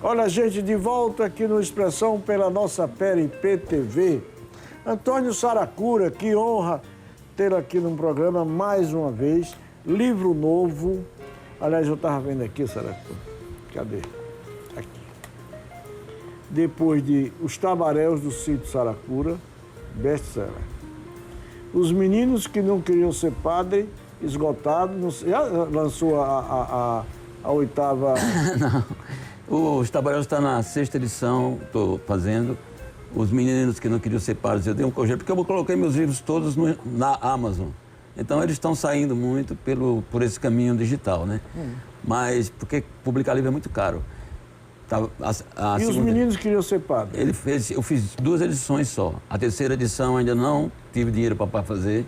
Olha, gente, de volta aqui no Expressão pela nossa PRP TV. Antônio Saracura, que honra tê-lo aqui no programa mais uma vez. Livro novo. Aliás, eu estava vendo aqui, Saracura. Cadê? Aqui. Depois de Os Tabaréus do Sítio Saracura, best-seller. Os Meninos que Não Queriam Ser Padre, esgotado. Já lançou a oitava... Não. Os Tabaréus está na 6ª edição, estou fazendo. Os Meninos que Não Queriam Ser Padres, eu dei um projeto, porque eu coloquei meus livros todos na Amazon. Então, eles estão saindo muito por esse caminho digital, né? Mas, porque publicar livro é muito caro. E Os Meninos Queriam Ser Padres? Eu fiz 2 edições só. A 3ª edição ainda não tive dinheiro para fazer,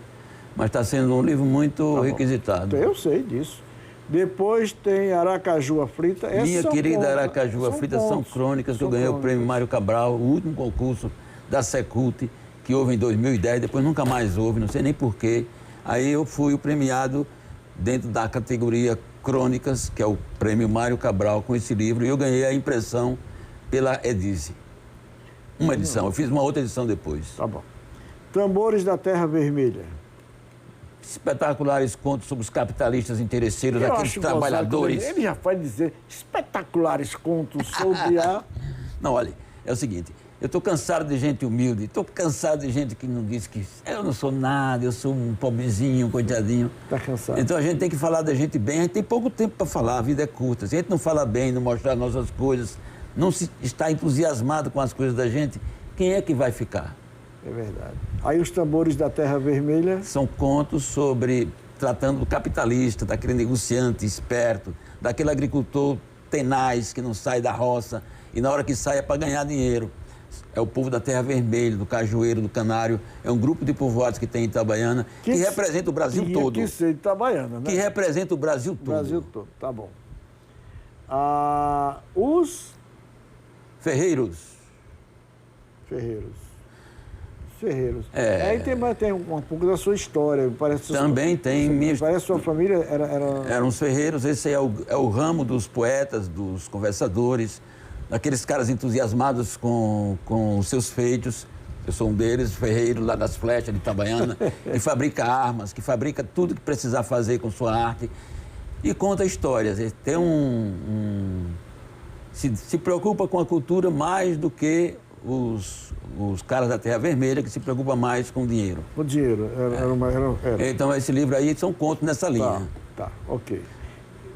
mas está sendo um livro muito requisitado. Eu sei disso. Depois tem Aracaju Aflita. Minha querida Aracaju Aflita são crônicas que eu ganhei o prêmio Mário Cabral, o último concurso da Secult, que houve em 2010, depois nunca mais houve, não sei nem porquê. Aí eu fui o premiado dentro da categoria Crônicas, que é o prêmio Mário Cabral, com esse livro, e eu ganhei a impressão pela Edize. Uma edição, eu fiz uma outra edição depois. Tá bom. Tambores da Terra Vermelha. Espetaculares contos sobre os capitalistas interesseiros, aqueles trabalhadores. Ele já vai dizer espetaculares contos sobre a... Não, olha, é o seguinte, eu estou cansado de gente humilde, estou cansado de gente que não diz que eu não sou nada, eu sou um pobrezinho, um coitadinho. Está cansado. Então a gente tem que falar da gente bem, a gente tem pouco tempo para falar, a vida é curta. Se a gente não fala bem, não mostrar nossas coisas, não se está entusiasmado com as coisas da gente, quem é que vai ficar? É verdade. Aí Os Tambores da Terra Vermelha. São contos tratando do capitalista, daquele negociante esperto, daquele agricultor tenaz que não sai da roça e na hora que sai é para ganhar dinheiro. É o povo da Terra Vermelha, do Cajueiro, do Canário. É um grupo de povoados que tem em Itabaiana, que representa o Brasil todo. Que ser Itabaiana, né? Que representa o Brasil todo. Brasil todo, tá bom. Os... Ferreiros. Aí tem um pouco da sua história. Parece também tem. Parece que sua família era... Eram os ferreiros, esse é o ramo dos poetas, dos conversadores, daqueles caras entusiasmados com os seus feitos. Eu sou um deles, ferreiro lá das Flechas de Itabaiana, que fabrica armas, que fabrica tudo que precisar fazer com sua arte e conta histórias. Ele tem se preocupa com a cultura mais do que os caras da Terra Vermelha, que se preocupam mais com o dinheiro. O dinheiro, era. Então, esse livro aí são contos nessa linha. Tá, ok.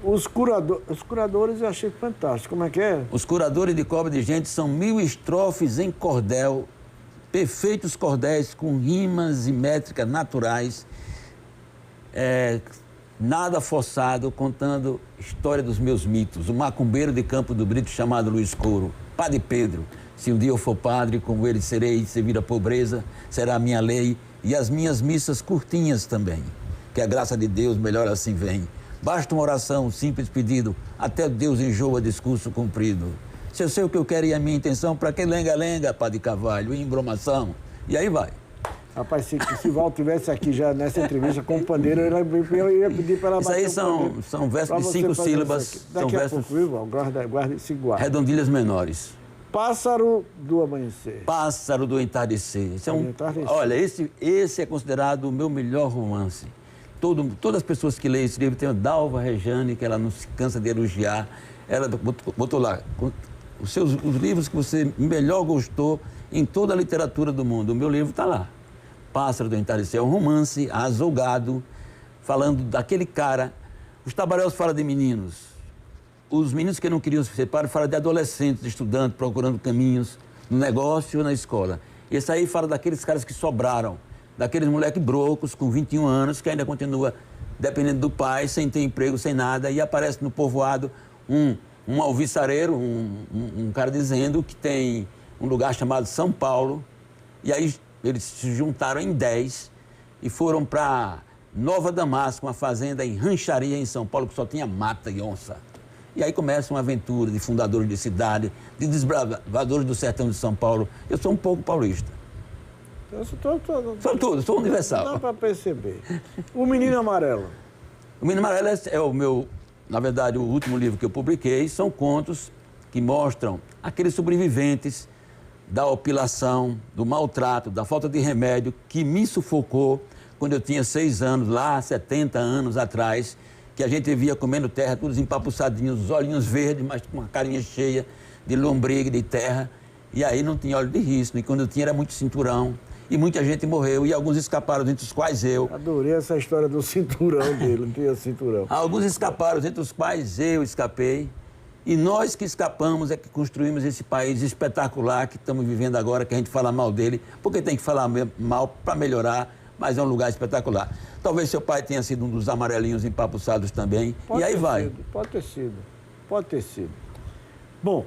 Os curadores eu achei fantástico. Como é que é? Os curadores de Cobra de Gente são 1000 estrofes em cordel, perfeitos cordéis com rimas e métricas naturais, nada forçado, contando história dos meus mitos. O macumbeiro de Campo do Brito chamado Luiz Couro, Padre Pedro. Se um dia eu for padre, como ele serei, servir a pobreza, será a minha lei e as minhas missas curtinhas também. Que a graça de Deus melhor assim vem. Basta uma oração, um simples pedido, até Deus enjoa discurso cumprido. Se eu sei o que eu quero e a minha intenção, para que lenga-lenga, Padre Carvalho, embromação? E aí vai. Rapaz, se Val estivesse aqui já nessa entrevista com o pandeiro, eu ia pedir para ela bater. Isso aí são versos de 5 sílabas. Daqui a pouco, viu, Val? Guarda. Redondilhas menores. Pássaro do Amanhecer. Pássaro do Entardecer. Olha, esse é considerado o meu melhor romance. Todas as pessoas que leem esse livro, tem a Dalva Rejane, que ela não se cansa de elogiar. Ela botou lá os livros que você melhor gostou em toda a literatura do mundo. O meu livro está lá. Pássaro do Entardecer. É um romance azulgado, falando daquele cara. Os Tabaréus falam de meninos. Os Meninos que Não Queriam Ser Padres falam de adolescentes, estudantes, procurando caminhos no negócio ou na escola. Esse aí fala daqueles caras que sobraram, daqueles moleques brocos com 21 anos, que ainda continua dependendo do pai, sem ter emprego, sem nada, e aparece no povoado um alvissareiro, um cara dizendo que tem um lugar chamado São Paulo, e aí eles se juntaram em 10 e foram para Nova Damasco, uma fazenda em rancharia em São Paulo, que só tinha mata e onça. E aí começa uma aventura de fundadores de cidade, de desbravadores do sertão de São Paulo. Eu sou um pouco paulista. Sou tudo, sou universal. Dá para perceber. O Menino Amarelo. O Menino Amarelo é o meu, na verdade, o último livro que eu publiquei. São contos que mostram aqueles sobreviventes da opilação, do maltrato, da falta de remédio, que me sufocou quando eu tinha 6 anos, lá 70 anos atrás, que a gente via comendo terra, todos empapuçadinhos, os olhinhos verdes, mas com uma carinha cheia de lombriga, de terra, e aí não tinha óleo de risco, e quando eu tinha era muito cinturão, e muita gente morreu, e alguns escaparam, entre os quais eu. Adorei essa história do cinturão dele, não tinha cinturão. Alguns escaparam, entre os quais eu escapei, e nós que escapamos é que construímos esse país espetacular que estamos vivendo agora, que a gente fala mal dele, porque tem que falar mal para melhorar, mas é um lugar espetacular. Talvez seu pai tenha sido um dos amarelinhos empapuçados também, e aí vai. Pode ter sido. Bom,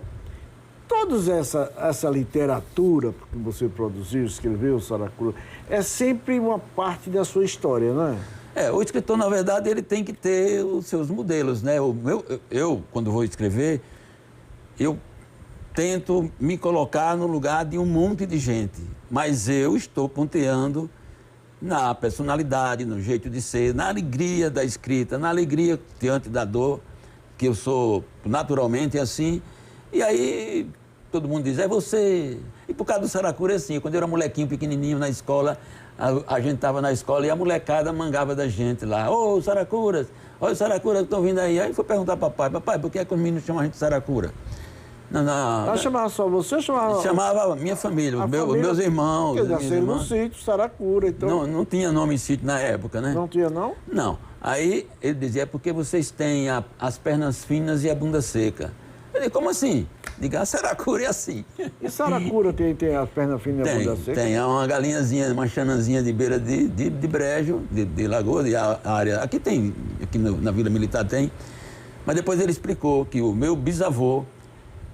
toda essa literatura que você produziu, escreveu, Saracura, é sempre uma parte da sua história, não é? O escritor, na verdade, ele tem que ter os seus modelos, né? Eu, quando vou escrever, eu tento me colocar no lugar de um monte de gente, mas eu estou ponteando na personalidade, no jeito de ser, na alegria da escrita, na alegria diante da dor, que eu sou naturalmente assim. E aí todo mundo diz, é você. E por causa do Saracura é assim, quando eu era molequinho, pequenininho na escola, a gente estava na escola e a molecada mangava da gente lá. Ô, Saracuras, olha os Saracuras que estão vindo aí. Aí foi perguntar para papai, por que é que os meninos chamam a gente de Saracura? Ela chamava só você ou chamava? Chamava a minha família, os meus irmãos. Porque nasceram no sítio, Saracura, então... Não tinha nome em sítio na época, né? Não tinha, não? Não. Aí ele dizia, é porque vocês têm as pernas finas e a bunda seca. Eu disse, como assim? Diga, a Saracura é assim. E Saracura tem as pernas finas e a bunda seca? Tem, é uma galinhazinha, uma xanãzinha de beira de brejo, de lagoa, de área. Aqui tem, na Vila Militar tem. Mas depois ele explicou que o meu bisavô,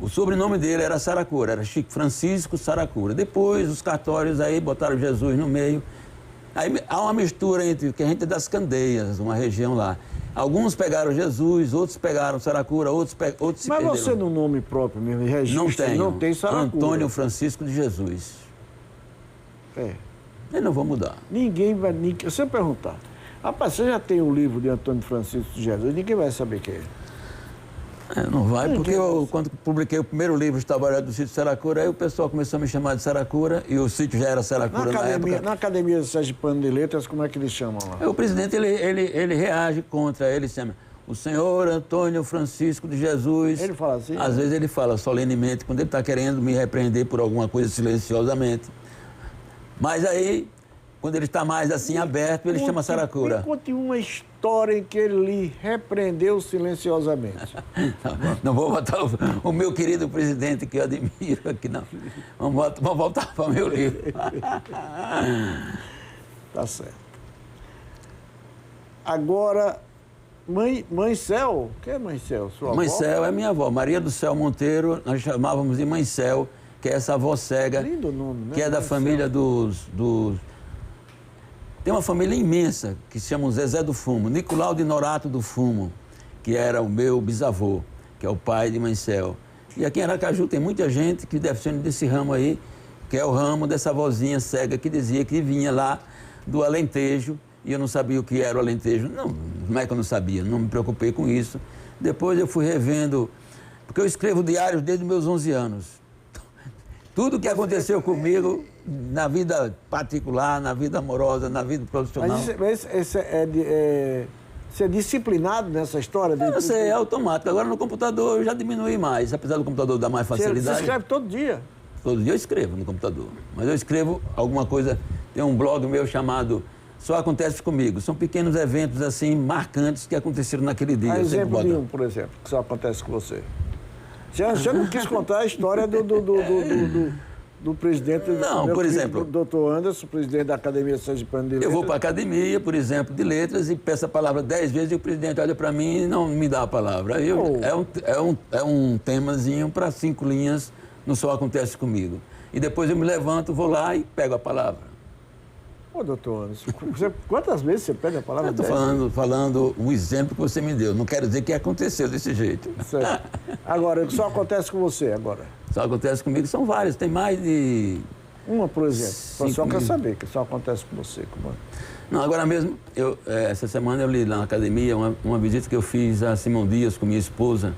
o sobrenome dele era Saracura, era Chico Francisco Saracura. Depois os cartórios aí botaram Jesus no meio. Aí há uma mistura entre, que a gente é das Candeias, uma região lá. Alguns pegaram Jesus, outros pegaram Saracura, outros se perderam. Mas você no nome próprio mesmo, registro, não tem Saracura. Antônio Francisco de Jesus. Eu não vou mudar. Ninguém vai... Se eu perguntar, rapaz, você já tem um livro de Antônio Francisco de Jesus, ninguém vai saber quem é. Não vai, porque eu, quando publiquei o primeiro livro, Os Trabalhadores do Sítio Saracura, aí o pessoal começou a me chamar de Saracura, e o sítio já era Saracura na época. Na Academia Sergipano de Letras, como é que eles chamam lá? O presidente, ele reage contra, ele chama o senhor Antônio Francisco de Jesus. Ele fala assim? Às vezes ele fala solenemente, quando ele está querendo me repreender por alguma coisa silenciosamente. Mas aí, quando ele está mais assim aberto, ele chama Saracura. Me conte uma história em que ele lhe repreendeu silenciosamente. Não vou botar o meu querido presidente, que eu admiro aqui, não. Vamos voltar para o meu livro. Tá certo. Agora, Mãe Céu, quem é Mãe Céu? Sua avó? Mãe Céu é minha avó, Maria do Céu Monteiro, nós chamávamos de Mãe Céu, que é essa avó cega, lindo nome, né? Que é da família dos... Tem uma família imensa que se chama Zezé do Fumo, Nicolau de Norato do Fumo, que era o meu bisavô, que é o pai de Mãe Céu. E aqui em Aracaju tem muita gente que defende desse ramo aí, que é o ramo dessa vozinha cega que dizia que vinha lá do Alentejo, e eu não sabia o que era o Alentejo. Não é que eu não sabia, não me preocupei com isso. Depois eu fui revendo, porque eu escrevo diários desde meus 11 anos. Tudo que aconteceu comigo, na vida particular, na vida amorosa, na vida profissional. Mas você é disciplinado nessa história? Eu não sei, é automático. Agora no computador eu já diminui mais, apesar do computador dar mais facilidade. Você escreve todo dia? Todo dia eu escrevo no computador. Mas eu escrevo alguma coisa, tem um blog meu chamado Só Acontece Comigo. São pequenos eventos assim, marcantes que aconteceram naquele dia. Exemplo de um, por exemplo, que só acontece com você. Você não quis contar a história do presidente... Não, por exemplo... Doutor Anderson, presidente da Academia Sergipano de Letras. Eu vou para a academia, por exemplo, de letras e peço a palavra 10 vezes e o presidente olha para mim e não me dá a palavra. Aí é um temazinho para 5 linhas no Só Acontece Comigo. E depois eu me levanto, vou lá e pego a palavra. Ô, doutor Anderson, quantas vezes você pede a palavra? Eu estou falando um exemplo que você me deu. Não quero dizer que aconteceu desse jeito. Certo. Agora, o que só acontece com você agora? Só acontece comigo, são vários. Tem mais de... Uma, por exemplo. O pessoal quer saber que só acontece com você. Não, agora mesmo, essa semana eu li lá na academia uma visita que eu fiz a Simão Dias com minha esposa,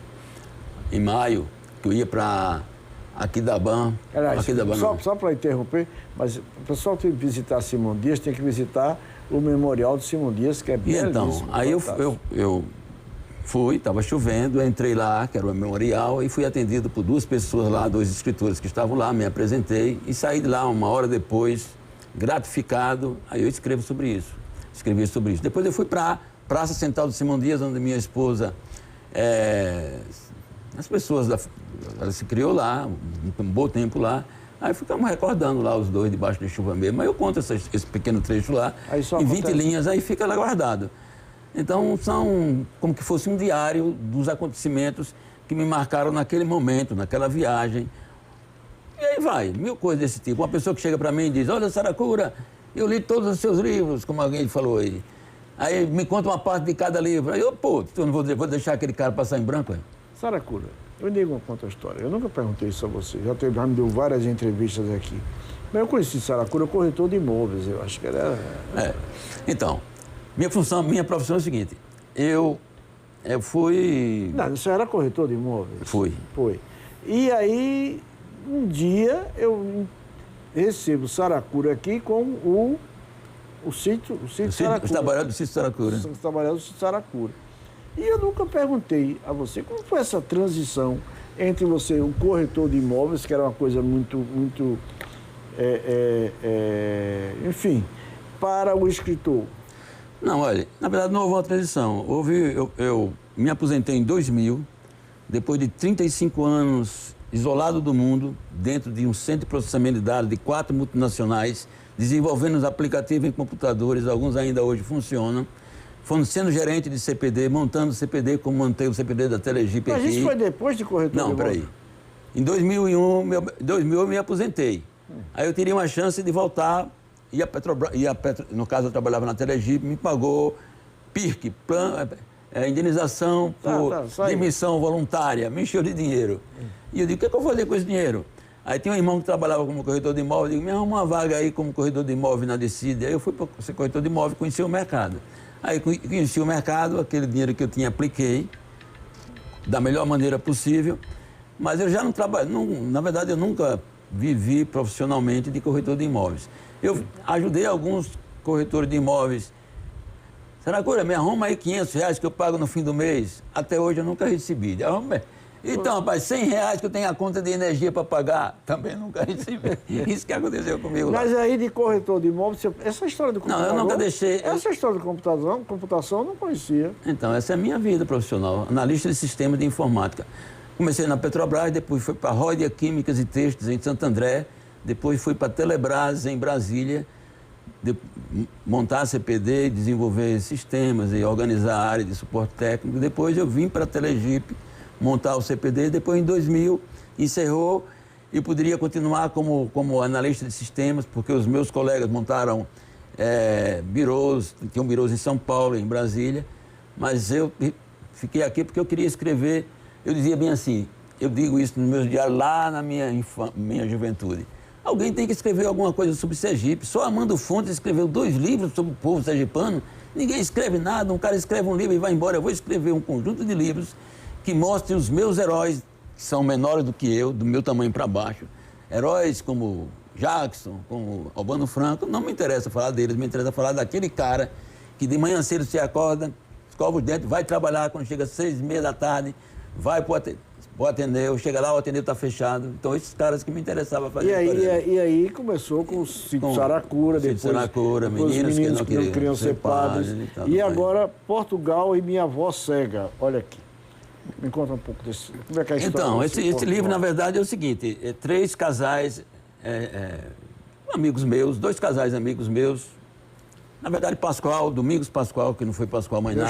em maio, que eu ia para Aquidauana. Só para interromper, mas o pessoal que visitar Simão Dias tem que visitar o Memorial de Simão Dias, que é belíssimo. Então, aí eu fui, estava chovendo, entrei lá, que era o memorial, e fui atendido por 2 pessoas lá, 2 escritores que estavam lá, me apresentei e saí de lá 1 hora depois, gratificado. Aí eu escrevi sobre isso. Depois eu fui para a Praça Central de Simão Dias, onde minha esposa, as pessoas, ela se criou lá, um bom tempo lá. Aí ficamos recordando lá os 2 debaixo de chuva mesmo. Aí eu conto esse pequeno trecho lá, em 20 linhas, aí fica lá guardado. Então, são como que fosse um diário dos acontecimentos que me marcaram naquele momento, naquela viagem. E aí vai, 1000 coisas desse tipo. Uma pessoa que chega para mim e diz, olha, Saracura, eu li todos os seus livros, como alguém falou aí. Aí me conta uma parte de cada livro. Aí eu, eu não vou deixar aquele cara passar em branco? Aí. Saracura, eu digo uma conta história. Eu nunca perguntei isso a você. Já me deu várias entrevistas aqui. Mas eu conheci Saracura, corretor de imóveis. Eu acho que era... Então... Minha profissão é o seguinte, eu fui... Não, você era corretor de imóveis? Fui. Foi. E aí, um dia, eu recebo Saracura aqui com o sítio Saracura. Os trabalhadores do sítio Saracura. Os trabalhadores do sítio Saracura. E eu nunca perguntei a você como foi essa transição entre você, o corretor de imóveis, que era uma coisa muito enfim, para o escritor. Não, olha, na verdade não houve uma transição. Eu me aposentei em 2000, depois de 35 anos isolado do mundo, dentro de um centro de processamento de dados de 4 multinacionais, desenvolvendo os aplicativos em computadores, alguns ainda hoje funcionam, sendo gerente de CPD, montando o CPD como mantei o CPD da Telegipe aqui. Mas isso foi depois de corretor de imóveis? Não, peraí. Em 2001 eu me aposentei. Aí eu teria uma chance de voltar... E a Petrobras, no caso eu trabalhava na Telegipe, me pagou PIRC, indenização por demissão voluntária, me encheu de dinheiro. E eu digo, o que é que eu vou fazer com esse dinheiro? Aí tinha um irmão que trabalhava como corretor de imóvel, eu digo, me arruma uma vaga aí como corretor de imóvel na Decide. Aí eu fui para ser corretor de imóvel e conheci o mercado. Aí conheci o mercado, aquele dinheiro que eu tinha, apliquei da melhor maneira possível, mas eu já não trabalho, na verdade eu nunca vivi profissionalmente de corretor de imóveis. Eu ajudei alguns corretores de imóveis. Saracura, me arruma aí R$500 que eu pago no fim do mês. Até hoje eu nunca recebi. Então, rapaz, R$100 que eu tenho a conta de energia para pagar, também nunca recebi. Isso que aconteceu comigo lá. Mas aí de corretor de imóveis, essa história do computador... Não, eu nunca deixei... Essa história de computação eu não conhecia. Então, essa é a minha vida profissional, analista de sistema de informática. Comecei na Petrobras, depois fui para a Rodia Químicas e Textos em Santo André, depois fui para a Telebrás, em Brasília, montar a CPD, desenvolver sistemas e organizar a área de suporte técnico. Depois eu vim para a Telegipe, montar o CPD. Depois, em 2000, encerrou e poderia continuar como analista de sistemas, porque os meus colegas montaram birôs, tinham birôs em São Paulo, em Brasília, mas eu fiquei aqui porque eu queria escrever. Eu dizia bem assim, eu digo isso nos meus diários lá na minha juventude. Alguém tem que escrever alguma coisa sobre Sergipe. Só Armando Fontes escreveu 2 livros sobre o povo sergipano. Ninguém escreve nada, um cara escreve um livro e vai embora. Eu vou escrever um conjunto de livros que mostrem os meus heróis, que são menores do que eu, do meu tamanho para baixo. Heróis como Jackson, como Albano Franco. Não me interessa falar deles, me interessa falar daquele cara que de manhã cedo se acorda, escova os dentes, vai trabalhar quando chega às 6h30 da tarde, vai para o Ateneu, chega lá, o Ateneu está fechado. Então, esses caras que me interessavam fazer. E aí começou com o sítio Saracura, depois Saracura, os meninos que não queriam ser padres. E agora, Portugal e Minha Avó Cega. Olha aqui. Me conta um pouco desse. Como é que é a história? Então, esse livro, na verdade, é o seguinte: 3 casais, amigos meus, 2 casais amigos meus. Na verdade, Domingos Pascoal, que não foi Pascoal Mainá,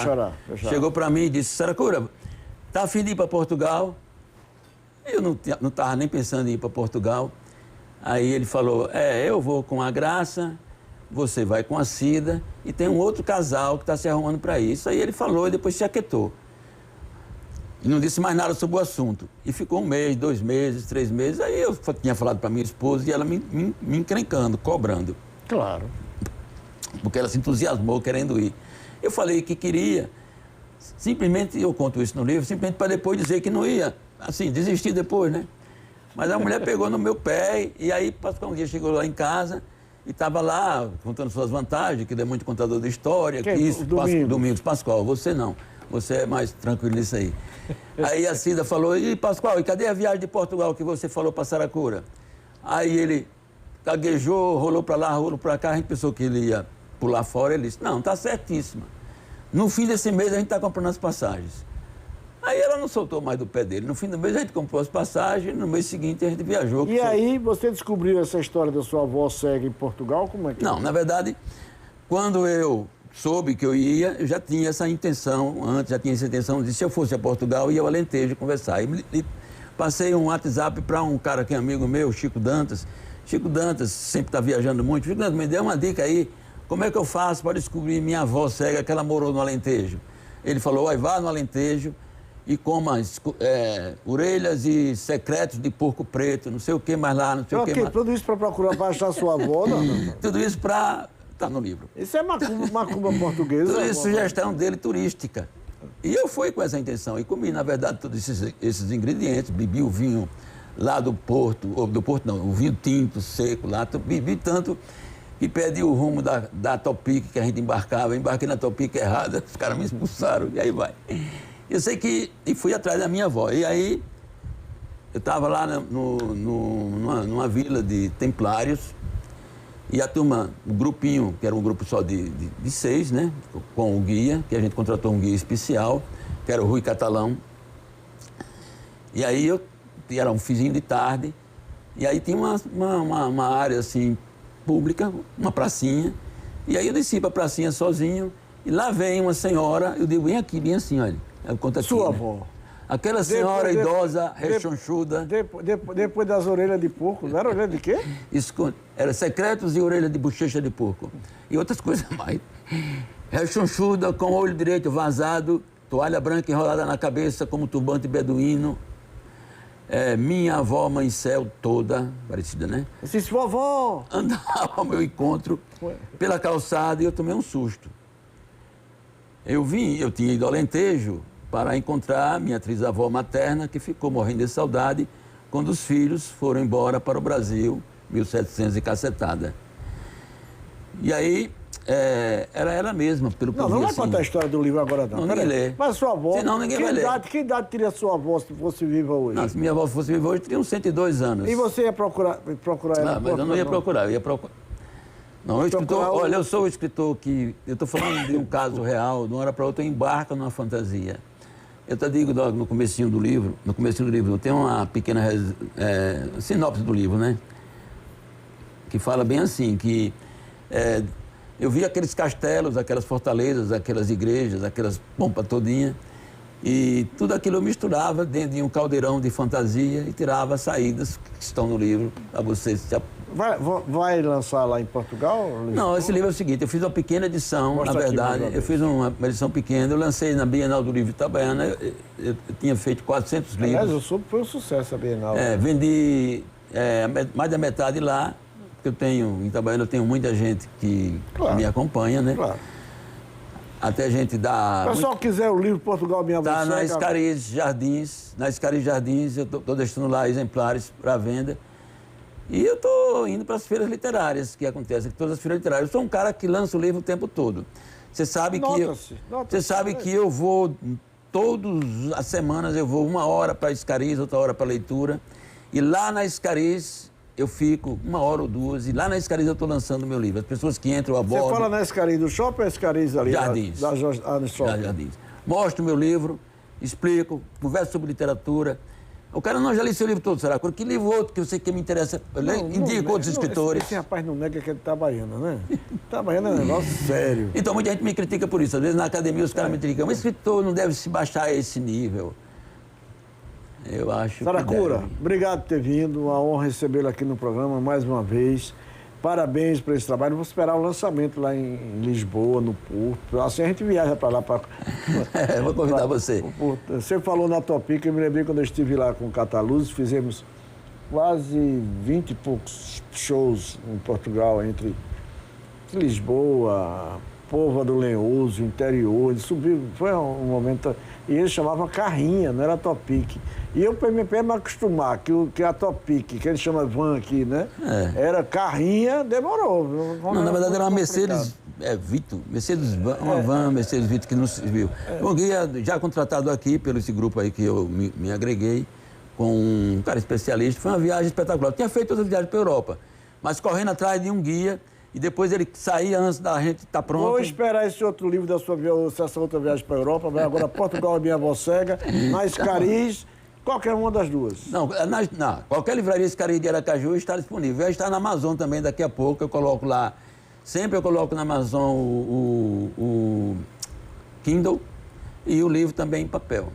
chegou para mim e disse: Saracura, tá a fim de ir para Portugal? Eu não estava nem pensando em ir para Portugal. Aí ele falou, eu vou com a Graça, você vai com a Cida, e tem um outro casal que está se arrumando para isso. Aí ele falou e depois se aquietou. E não disse mais nada sobre o assunto. E ficou 1 mês, 2 meses, 3 meses. Aí eu tinha falado para minha esposa e ela me encrencando, cobrando. Claro. Porque ela se entusiasmou querendo ir. Eu falei que queria, simplesmente, eu conto isso no livro, simplesmente para depois dizer que não ia. assim, desisti depois, né? Mas a mulher pegou no meu pé e aí Pascoal um dia chegou lá em casa e estava lá contando suas vantagens, que ele é muito contador de história. Quem? Que isso, Domingos. Pascoal, você não. Você é mais tranquilo nisso aí. Aí a Cida falou, e Pascoal, e cadê a viagem de Portugal que você falou para Saracura? Aí ele gaguejou, rolou para lá, rolou para cá, a gente pensou que ele ia pular fora, ele disse, não, tá certíssima. No fim desse mês a gente está comprando as passagens. Aí ela não soltou mais do pé dele. No fim do mês a gente comprou as passagens, no mês seguinte a gente viajou. E aí você descobriu essa história da sua avó cega em Portugal? Como é que... Não, na verdade, quando eu soube que eu ia, eu já tinha essa intenção, antes já tinha essa intenção de se eu fosse a Portugal, ia ao Alentejo conversar. E passei um WhatsApp para um cara que é amigo meu, Chico Dantas. Chico Dantas sempre está viajando muito. Chico Dantas, me deu uma dica aí, como é que eu faço para descobrir minha avó cega, que ela morou no Alentejo? Ele falou, vá no Alentejo e coma orelhas e secretos de porco preto, não sei o que mais lá, não sei o que mais. Tudo isso para procurar para achar sua avó? Não. Tudo isso para... Está no livro. Isso é macumba portuguesa. Tudo isso sugestão dele turística. E eu fui com essa intenção e comi, na verdade, todos esses ingredientes. Bebi o vinho lá do Porto, ou do Porto não, o vinho tinto, seco lá. Bebi tanto que perdi o rumo da Topic que a gente embarcava. Eu embarquei na Topic errada, os caras me expulsaram e aí vai. Eu sei que... E fui atrás da minha avó. E aí eu estava lá numa vila de templários. E a turma, o grupinho, que era um grupo só de 6, né? Com o guia, que a gente contratou um guia especial, que era o Rui Catalão. E aí era um fizinho de tarde, e aí tinha uma área assim, pública, uma pracinha. E aí eu desci para a pracinha sozinho, e lá vem uma senhora, eu digo, vem aqui, bem assim, olha. Eu conto aqui, sua né? avó. Aquela senhora idosa, rechonchuda. Depois das orelhas de porco, não era orelha de quê? Isso era secretos e orelha de bochecha de porco. E outras coisas mais. Rechonchuda, com o olho direito vazado, toalha branca enrolada na cabeça como turbante beduíno. Minha avó, mãe céu toda, parecida, né? Eu disse, vovó! Andava ao meu encontro pela calçada e eu tomei um susto. Eu tinha ido ao Alentejo para encontrar minha trisavó materna, que ficou morrendo de saudade quando os filhos foram embora para o Brasil, 1700 e cacetada. E aí, era ela mesma, pelo que eu vi. Não vai assim. contar a história do livro agora, não. Não, ninguém lê. Mas sua avó... Senão ninguém vai ler. Que idade teria sua avó se fosse viva hoje? Não, se minha avó fosse viva hoje, teria uns 102 anos. E você ia procurar ela? Não, mas eu não ia procurar, eu ia procurar. Não, o escritor, olha, eu sou o escritor que... Eu estou falando de um caso real, de uma hora para outra eu embarco numa fantasia. Eu te digo no comecinho do livro, tem uma pequena sinopse do livro, né? Que fala bem assim, que eu vi aqueles castelos, aquelas fortalezas, aquelas igrejas, aquelas pompas todinha, e tudo aquilo eu misturava dentro de um caldeirão de fantasia e tirava as saídas que estão no livro para você se... Vai lançar lá em Portugal? Não, esse livro é o seguinte, eu fiz uma pequena edição, Mostra na verdade, aqui, eu fiz uma edição pequena, eu lancei na Bienal do Livro Itabaiana, eu tinha feito 400 livros. Aliás, eu soube que foi um sucesso a Bienal. Vendi mais da metade lá, porque em Itabaiana eu tenho muita gente que me acompanha, né? Claro. Até a gente dá... Se o pessoal quiser o livro Portugal Minha Avó Está Cega... na Escariz Jardins, eu estou deixando lá exemplares para venda. E eu estou indo para as feiras literárias que acontecem, todas as feiras literárias. Eu sou um cara que lança o livro o tempo todo. Você sabe que eu vou, todas as semanas eu vou 1 hora para a Escariz, outra hora para a leitura. E lá na Escariz eu fico 1 hora ou 2, e lá na Escariz eu estou lançando o meu livro. As pessoas que entram a bordo... Você fala na Escariz do shopping ou Escariz ali? Jardins. No shopping. Jardins. Mostro o meu livro, explico, converso sobre literatura. O cara não já li seu livro todo, será? Que livro outro que eu sei que me interessa? Indico outros escritores. Esse rapaz não nega que é de Itabaiana, né? Itabaiana é um negócio sério. Então muita gente me critica por isso. Às vezes na academia os caras me criticam. Mas escritor não deve se baixar a esse nível. Eu acho Saracura, obrigado por ter vindo. Uma honra recebê-lo aqui no programa mais uma vez. Parabéns por esse trabalho. Vou esperar o lançamento lá em Lisboa, no Porto. Assim a gente viaja para lá. Vou convidar você. Você falou na Topic, eu me lembrei quando eu estive lá com o Cataluz, fizemos quase 20 e poucos shows em Portugal, entre Lisboa, Pova do Lenhoso, interior, ele subiu, foi um momento... E ele chamava carrinha, não era Topic. E eu, para me acostumar, que a Topic, que ele chama van aqui, né? Era carrinha, demorou. Não, na verdade era uma Mercedes Vito, Mercedes van, uma van Mercedes Vito que não se viu. Um guia já contratado aqui pelo esse grupo aí que eu me agreguei, com um cara especialista, foi uma viagem espetacular. Eu tinha feito outra viagem para a Europa, mas correndo atrás de um guia, e depois ele saía antes da gente estar pronto. Vou esperar esse outro livro da sua essa outra viagem para a Europa, vai agora Portugal, a minha avó cega, na Escariz, qualquer uma das duas. Não, qualquer livraria Escariz de Aracaju está disponível. Vai estar na Amazon também daqui a pouco, eu coloco lá, sempre eu coloco na Amazon o Kindle e o livro também em papel.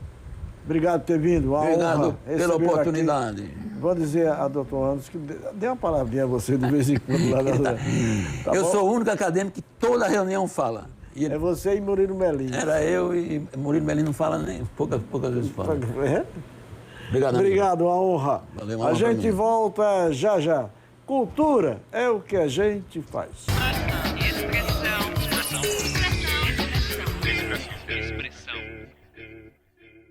Obrigado por ter vindo. Obrigado pela oportunidade. Aqui. Vou dizer a doutor Anderson que dê uma palavrinha a você de vez em quando lá na... Tá eu sou o único acadêmico que toda reunião fala. É você e Murilo Melim. Era eu e Murilo Melim não fala nem, poucas vezes fala. Obrigado, obrigado, uma honra. Valeu, a gente volta já já. Cultura é o que a gente faz.